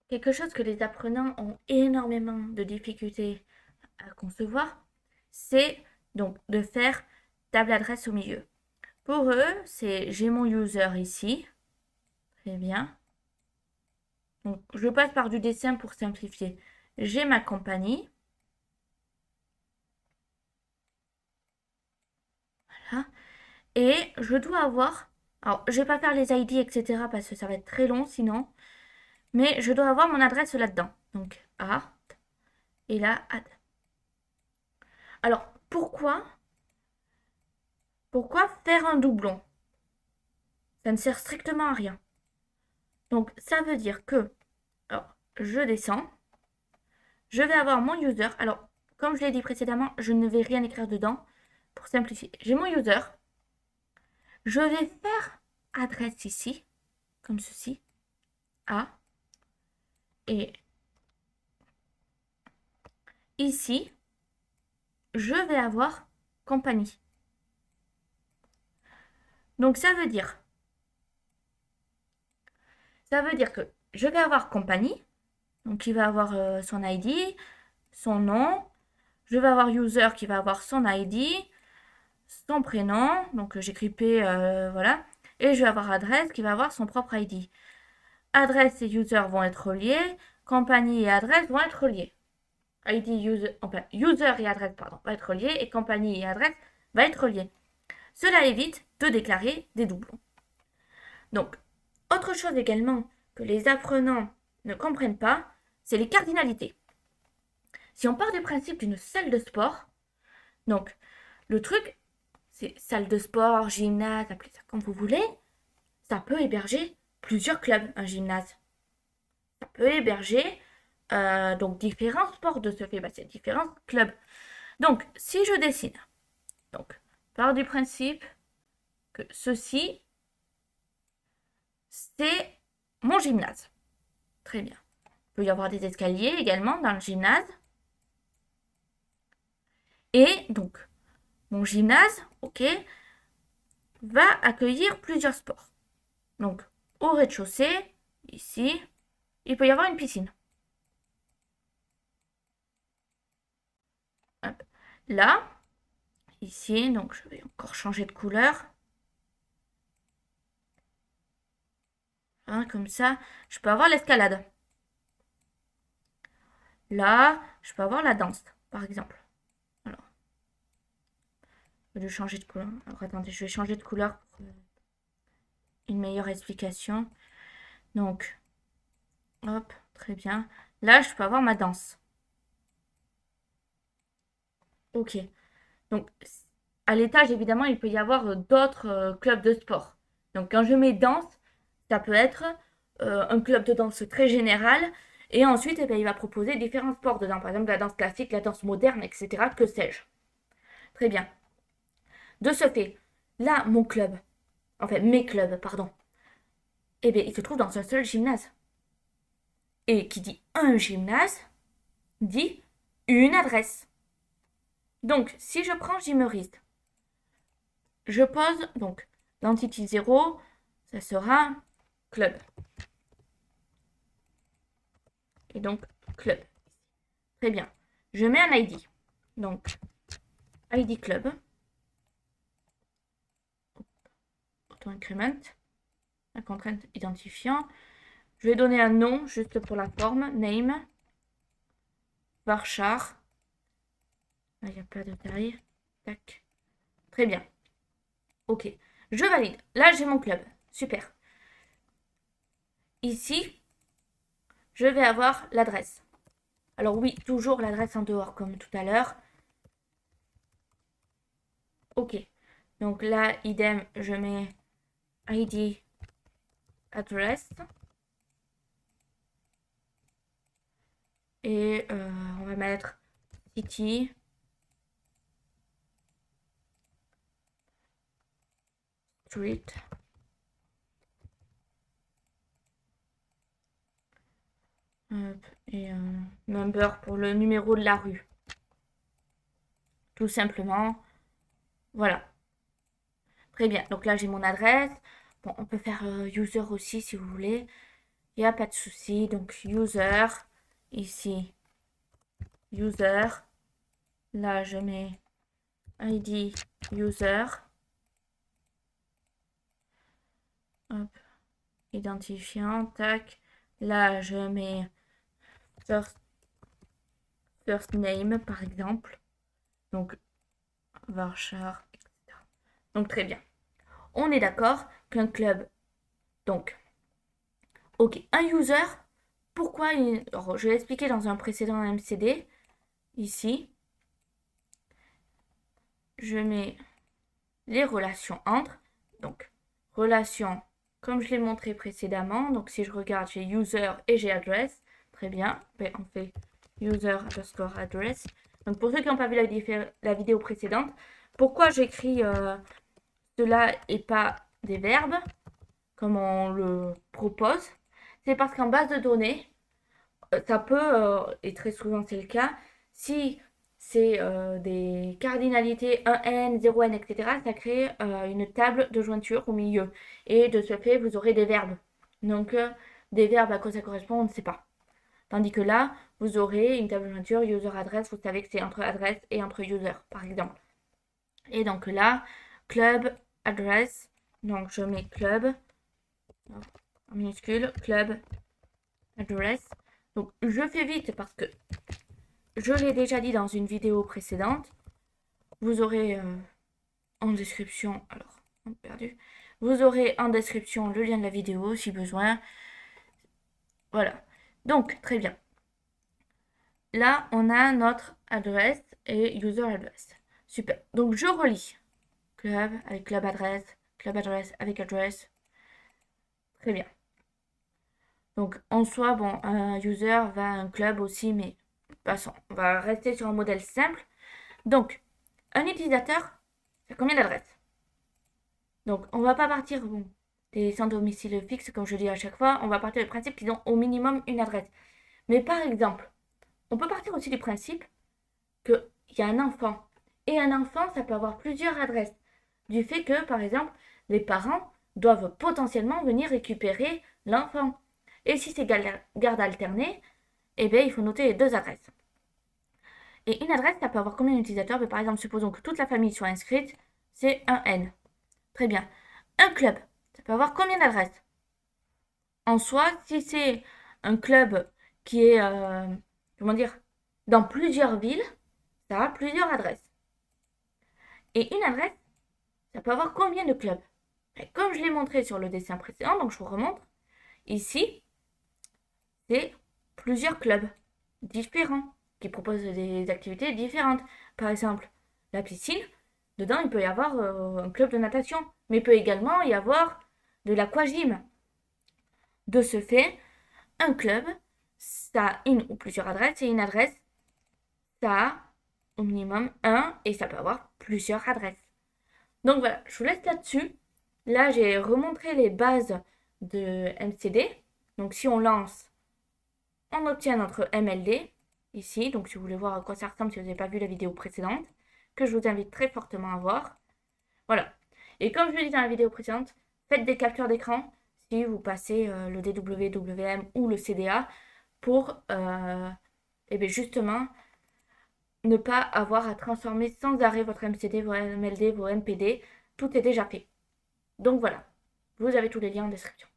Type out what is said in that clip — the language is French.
quelque chose que les apprenants ont énormément de difficultés à concevoir, c'est donc de faire table adresse au milieu. Pour eux, c'est j'ai mon user ici, très bien. Donc je passe par du dessin pour simplifier. J'ai ma compagnie, voilà, et je dois avoir. Alors, je vais pas faire les ID, etc. parce que ça va être très long sinon, mais je dois avoir mon adresse là-dedans. Donc A, et là, add. Alors, pourquoi faire un doublon? Ça ne sert strictement à rien. Donc, ça veut dire que, alors, je descends, je vais avoir mon user. Alors, comme je l'ai dit précédemment, je ne vais rien écrire dedans pour simplifier. J'ai mon user. Je vais faire adresse ici, comme ceci, A. Et ici, je vais avoir compagnie. Donc, ça veut dire que je vais avoir compagnie. Donc, il va avoir son ID, son nom. Je vais avoir user qui va avoir son ID, son prénom, donc j'écris P, voilà, et je vais avoir adresse qui va avoir son propre ID. Adresse et user vont être reliés, compagnie et adresse vont être reliés. ID, user, enfin, user et adresse, pardon, va être reliés, et compagnie et adresse va être reliés. Cela évite de déclarer des doublons. Donc, autre chose également que les apprenants ne comprennent pas, c'est les cardinalités. Si on part du principe d'une salle de sport, donc le truc, c'est salle de sport, gymnase, appelez ça comme vous voulez, ça peut héberger plusieurs clubs, un gymnase. Ça peut héberger donc différents sports de ce fait, c'est différents clubs. Donc, si je dessine, donc, part du principe que ceci, c'est mon gymnase. Très bien. Il peut y avoir des escaliers également dans le gymnase. Et donc, mon gymnase, ok, va accueillir plusieurs sports. Donc, au rez-de-chaussée, ici, il peut y avoir une piscine. Hop. Là, ici, donc je vais encore changer de couleur. Hein, comme ça, je peux avoir l'escalade. Là, je peux avoir la danse, par exemple. Alors, je vais changer de couleur. Alors, attendez, je vais changer de couleur pour une meilleure explication. Donc, hop, très bien. Là, je peux avoir ma danse. Ok. Donc, à l'étage, évidemment, il peut y avoir d'autres clubs de sport. Donc, quand je mets danse, ça peut être un club de danse très général. Et ensuite, eh bien, il va proposer différents sports dedans. Par exemple, la danse classique, la danse moderne, etc. Que sais-je. Très bien. De ce fait, là, mon club, enfin mes clubs, pardon, eh bien, il se trouve dans un seul gymnase. Et qui dit un gymnase, dit une adresse. Donc, si je prends Gymmerist, je pose donc l'entity 0, ça sera club. Et donc, club. Très bien. Je mets un ID. Donc, ID club. Auto-increment. La contrainte identifiant. Je vais donner un nom juste pour la forme. Name. Varchar. Là, il n'y a pas de taille. Tac. Très bien. Ok. Je valide. Là, j'ai mon club. Super. Ici, je vais avoir l'adresse. Alors oui, toujours l'adresse en dehors comme tout à l'heure. Ok. Donc là, idem, je mets ID address. Et on va mettre city. Street. Et number pour le numéro de la rue. Tout simplement. Voilà. Très bien. Donc là, j'ai mon adresse. Bon, on peut faire user aussi si vous voulez. il n'y a pas de souci. Donc, user, ici, user. Là, je mets ID user. Hop. Identifiant, tac. Là, je mets first name, par exemple. Donc, varchar, etc. Donc, très bien. On est d'accord qu'un club, donc, ok, un user, pourquoi alors, je l'ai expliqué dans un précédent MCD, ici, je mets les relations entre, donc, relations, comme je l'ai montré précédemment, donc si je regarde, j'ai user et j'ai address, très bien, ben, on fait user underscore address. Donc, pour ceux qui n'ont pas vu la vidéo précédente, pourquoi j'écris cela et pas des verbes, comme on le propose, c'est parce qu'en base de données, ça peut, et très souvent c'est le cas, si c'est des cardinalités 1n, 0n, etc., ça crée une table de jointure au milieu. Et de ce fait, vous aurez des verbes. Donc, des verbes, à quoi ça correspond, on ne sait pas. Tandis que là, vous aurez une table de jointure user address, vous savez que c'est entre adresse et entre user, par exemple. Et donc là, club address, donc je mets club, en minuscule, club address. Donc je fais vite parce que je l'ai déjà dit dans une vidéo précédente. Vous aurez en description, alors, perdu. Vous aurez en description le lien de la vidéo si besoin. Voilà. Donc, très bien. Là, on a notre adresse et user address. Super. Donc, je relis. Club avec club adresse avec address. Très bien. Donc, en soi, bon, un user va à un club aussi, mais passons. On va rester sur un modèle simple. Donc, un utilisateur, c'est combien d'adresses? Donc, on va pas partir des sans domicile fixe, comme je dis à chaque fois. On va partir du principe qu'ils ont au minimum une adresse. Mais par exemple, on peut partir aussi du principe qu'il y a un enfant. Et un enfant, ça peut avoir plusieurs adresses. Du fait que, par exemple, les parents doivent potentiellement venir récupérer l'enfant. Et si c'est garde alternée, eh bien, il faut noter les deux adresses. Et une adresse, ça peut avoir combien d'utilisateurs? Par exemple, supposons que toute la famille soit inscrite, c'est un N. Très bien. Un club, ça peut avoir combien d'adresses? En soi, si c'est un club qui est, comment dire, dans plusieurs villes, ça a plusieurs adresses. Et une adresse, ça peut avoir combien de clubs? Et comme je l'ai montré sur le dessin précédent, donc je vous remontre, ici, c'est plusieurs clubs différents qui proposent des activités différentes. Par exemple, la piscine, dedans, il peut y avoir un club de natation, mais il peut également y avoir de l'aquagym. De ce fait, un club, ça a une ou plusieurs adresses, et une adresse, ça a au minimum un, et ça peut avoir plusieurs adresses. Donc voilà, je vous laisse là-dessus. Là, j'ai remontré les bases de MCD. Donc si on lance, on obtient notre MLD, ici. Donc si vous voulez voir à quoi ça ressemble, si vous n'avez pas vu la vidéo précédente, que je vous invite très fortement à voir. Voilà. Et comme je l'ai dit dans la vidéo précédente, faites des captures d'écran si vous passez le DWWM ou le CDA pour et bien justement ne pas avoir à transformer sans arrêt votre MCD, vos MLD, vos MPD. Tout est déjà fait. Donc voilà, vous avez tous les liens en description.